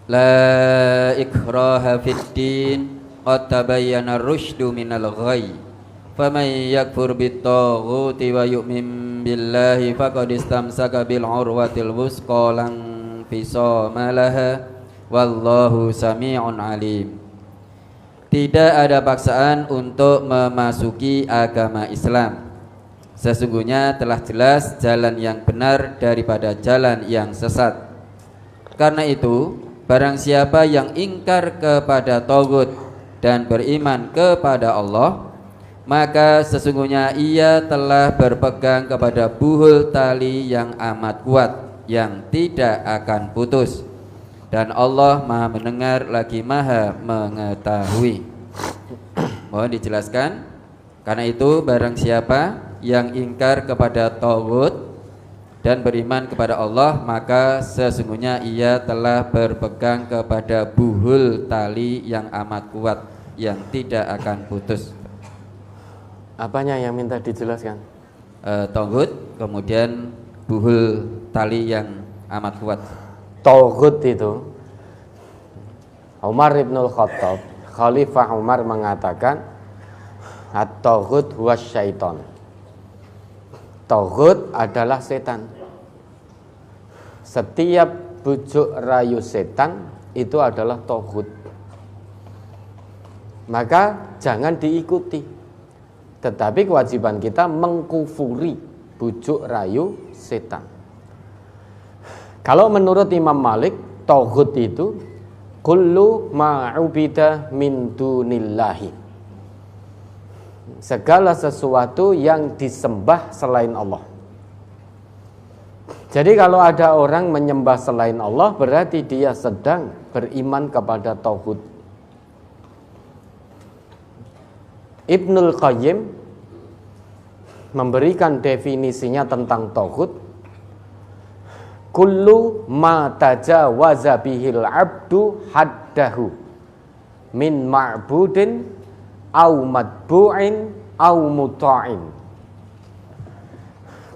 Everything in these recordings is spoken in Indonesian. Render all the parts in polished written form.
La ikraha fid din qad tabayyana ar-rusydu minal ghayy faman yakfur bit-taghuti wa yu'min billahi faqad istamsaka bil urwatil wusqa lan fisama laha wallahu sami'un alim. Tidak ada paksaan untuk memasuki agama Islam. Sesungguhnya telah jelas jalan yang benar daripada jalan yang sesat. Karena itu, barang siapa yang ingkar kepada taghut dan beriman kepada Allah, maka sesungguhnya ia telah berpegang kepada buhul tali yang amat kuat, yang tidak akan putus. Dan Allah Maha mendengar lagi Maha mengetahui. Mohon dijelaskan. Karena itu barang siapa yang ingkar kepada taghut dan beriman kepada Allah, maka sesungguhnya ia telah berpegang kepada buhul tali yang amat kuat, yang tidak akan putus. Apanya yang minta dijelaskan? Taghut, kemudian buhul tali yang amat kuat. Taghut itu, Umar ibn Khattab, Khalifah Umar mengatakan, at-taghut huwa syaiton. Taghut adalah setan. Setiap bujuk rayu setan itu adalah taghut. Maka jangan diikuti. Tetapi kewajiban kita mengkufuri bujuk rayu setan. Kalau menurut Imam Malik, taghut itu kullu ma'ubida min dunillahi. Segala sesuatu yang disembah selain Allah. Jadi kalau ada orang menyembah selain Allah, berarti dia sedang beriman kepada taghut. Ibnul Qayyim memberikan definisinya tentang taghut. Kullu ma tajawaza bihil abdu haddahu min ma'budin au matbu'in au muta'in.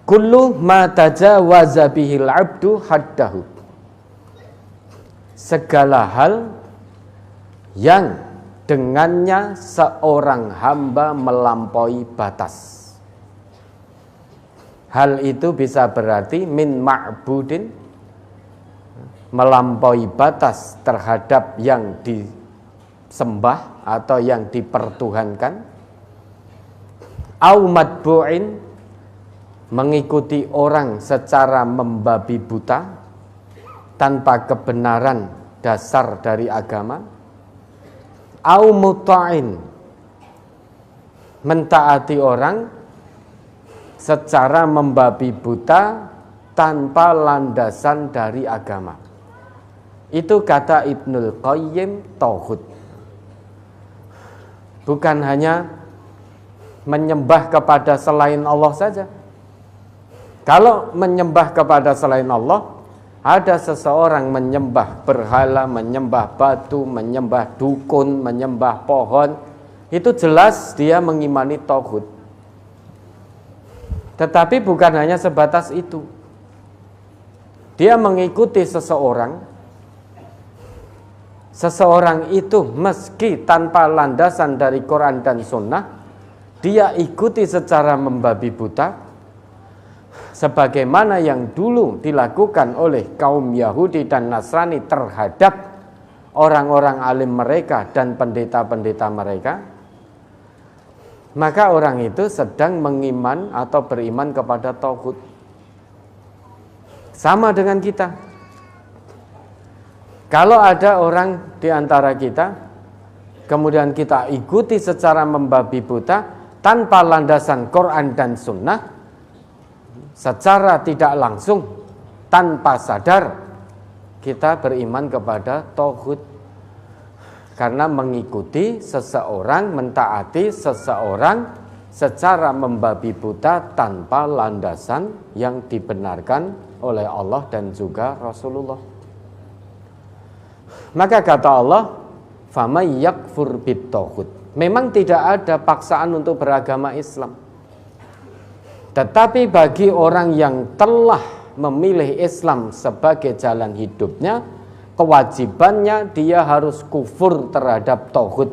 Kullu ma tajawaza bihil abdu haddahu. Segala hal yang dengannya seorang hamba melampaui batas. Hal itu bisa berarti min ma'budin, melampaui batas terhadap yang disembah atau yang dipertuhankan. Au matbu'in, mengikuti orang secara membabi buta tanpa kebenaran dasar dari agama. Au muta'in, mentaati orang secara membabi buta tanpa landasan dari agama. Itu kata Ibnul Qayyim taghut. Bukan hanya menyembah kepada selain Allah saja. Kalau menyembah kepada selain Allah, ada seseorang menyembah berhala, menyembah batu, menyembah dukun, menyembah pohon, itu jelas dia mengimani taghut. Tetapi bukan hanya sebatas itu. Dia mengikuti seseorang itu meski tanpa landasan dari Quran dan Sunnah, dia ikuti secara membabi buta, sebagaimana yang dulu dilakukan oleh kaum Yahudi dan Nasrani terhadap orang-orang alim mereka dan pendeta-pendeta mereka. Maka orang itu sedang mengiman atau beriman kepada taghut. Sama dengan kita. Kalau ada orang di antara kita, kemudian kita ikuti secara membabi buta tanpa landasan Quran dan Sunnah, secara tidak langsung, tanpa sadar, kita beriman kepada taghut. Karena mengikuti seseorang, mentaati seseorang secara membabi buta tanpa landasan yang dibenarkan oleh Allah dan juga Rasulullah. Maka kata Allah, "Faman yakfur bit-taghut." Memang tidak ada paksaan untuk beragama Islam. Tetapi bagi orang yang telah memilih Islam sebagai jalan hidupnya, kewajibannya dia harus kufur terhadap tauhid,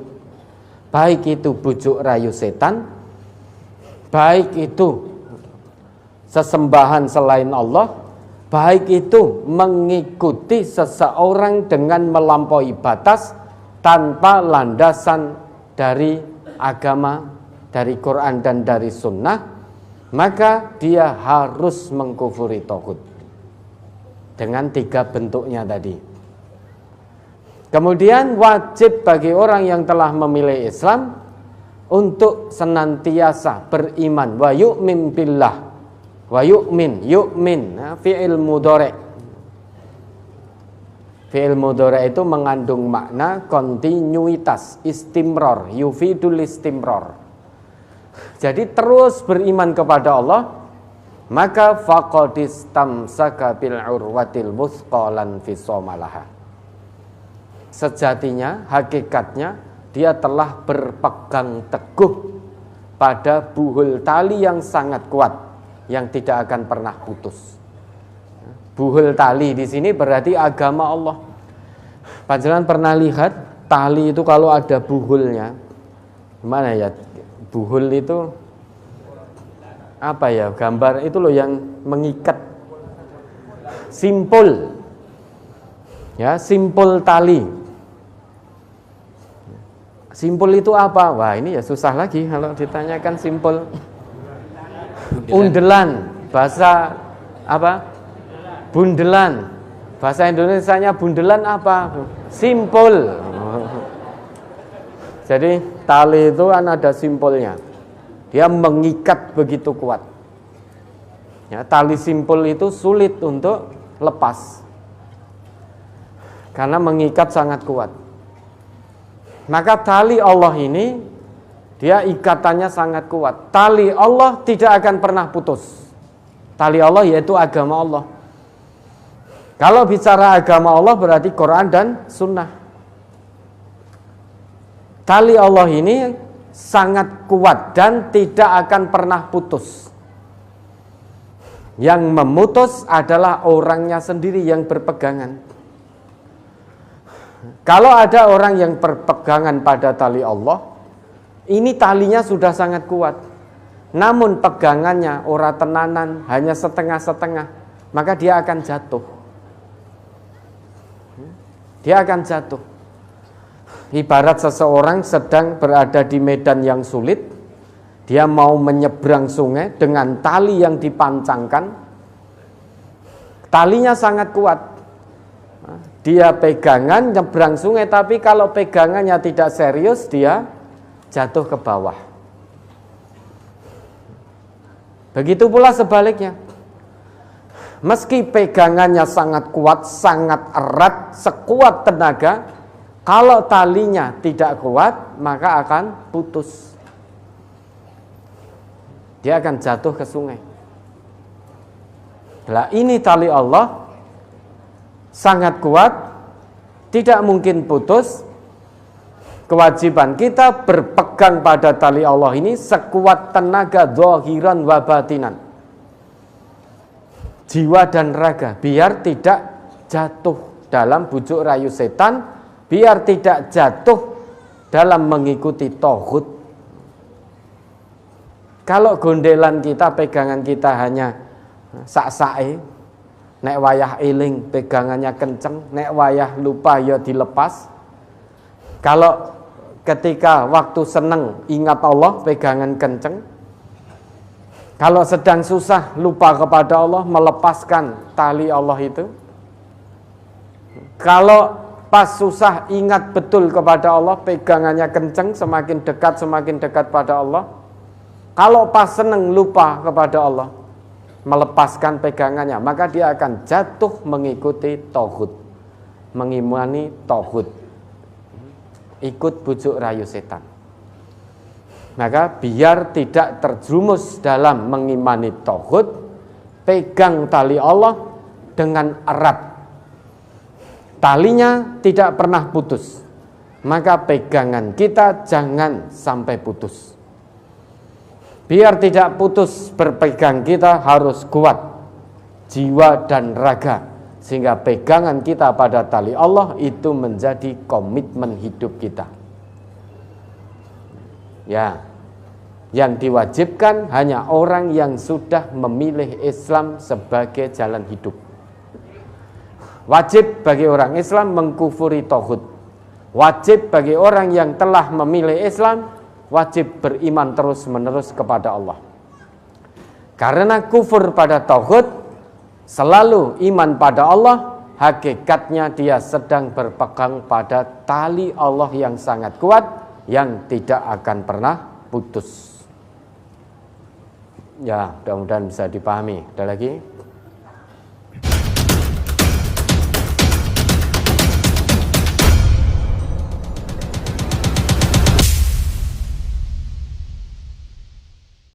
baik itu bujuk rayu setan, baik itu sesembahan selain Allah, baik itu mengikuti seseorang dengan melampaui batas tanpa landasan dari agama, dari Quran dan dari sunnah, maka dia harus mengkufuri tauhid dengan 3 bentuknya tadi. Kemudian wajib bagi orang yang telah memilih Islam untuk senantiasa beriman, wa yu'min billah, wa yu'min fi'il mudhari'. Fi'il mudhari' itu mengandung makna kontinuitas, istimrar, yufidul istimrar. Jadi terus beriman kepada Allah, maka faqad istamsaka bil urwatil wuthqa lan fisama laha. Sejatinya, hakikatnya dia telah berpegang teguh pada buhul tali yang sangat kuat, yang tidak akan pernah putus. Buhul tali di sini berarti agama Allah. Panjenengan pernah lihat tali itu kalau ada buhulnya, gimana ya? Buhul itu apa ya? Gambar itu loh yang mengikat, simpul, ya, simpul tali. Simpul itu apa? Wah, ini ya susah lagi kalau ditanyakan simpul. Undelan, bahasa apa? Bundelan. Bahasa Indonesianya bundelan apa? Simpul. Jadi tali itu kan ada simpulnya. Dia mengikat begitu kuat. Ya, tali simpul itu sulit untuk lepas. Karena mengikat sangat kuat. Maka tali Allah ini, dia ikatannya sangat kuat. Tali Allah tidak akan pernah putus. Tali Allah yaitu agama Allah. Kalau bicara agama Allah berarti Quran dan Sunnah. Tali Allah ini sangat kuat dan tidak akan pernah putus. Yang memutus adalah orangnya sendiri yang berpegangan. Kalau ada orang yang berpegangan pada tali Allah, ini talinya sudah sangat kuat. Namun pegangannya ora tenanan, hanya setengah-setengah, maka dia akan jatuh. Dia akan jatuh. Ibarat seseorang sedang berada di medan yang sulit, dia mau menyeberang sungai dengan tali yang dipancangkan, talinya sangat kuat. Dia pegangan nyebrang sungai, tapi kalau pegangannya tidak serius, dia jatuh ke bawah. Begitu pula sebaliknya. Meski pegangannya sangat kuat, sangat erat, sekuat tenaga, kalau talinya tidak kuat, maka akan putus. Dia akan jatuh ke sungai. Lah ini tali Allah sangat kuat, tidak mungkin putus. Kewajiban kita berpegang pada tali Allah ini sekuat tenaga, zahiran wa batinan, jiwa dan raga, biar tidak jatuh dalam bujuk rayu setan, biar tidak jatuh dalam mengikuti tauhid. Kalau gondelan kita, pegangan kita hanya sak-sae, nek wayah eling pegangannya kenceng, nek wayah lupa ya dilepas. Kalau ketika waktu seneng ingat Allah, pegangan kenceng. Kalau sedang susah lupa kepada Allah, melepaskan tali Allah itu. Kalau pas susah ingat betul kepada Allah, pegangannya kenceng, semakin dekat pada Allah. Kalau pas seneng lupa kepada Allah, melepaskan pegangannya, maka dia akan jatuh mengikuti tauhid, mengimani tauhid, ikut bujuk rayu setan. Maka biar tidak terjerumus dalam mengimani tauhid, pegang tali Allah dengan erat. Talinya tidak pernah putus, maka pegangan kita jangan sampai putus. Biar tidak putus berpegang, kita harus kuat jiwa dan raga, Sehingga pegangan kita pada tali Allah itu menjadi komitmen hidup kita. Ya, yang diwajibkan hanya orang yang sudah memilih Islam sebagai jalan hidup. Wajib bagi orang Islam mengkufuri tauhid. Wajib bagi orang yang telah memilih Islam, wajib beriman terus-menerus kepada Allah. Karena kufur pada tauhid, selalu iman pada Allah, hakikatnya dia sedang berpegang pada tali Allah yang sangat kuat, yang tidak akan pernah putus. Ya, mudah-mudahan bisa dipahami. Ada lagi?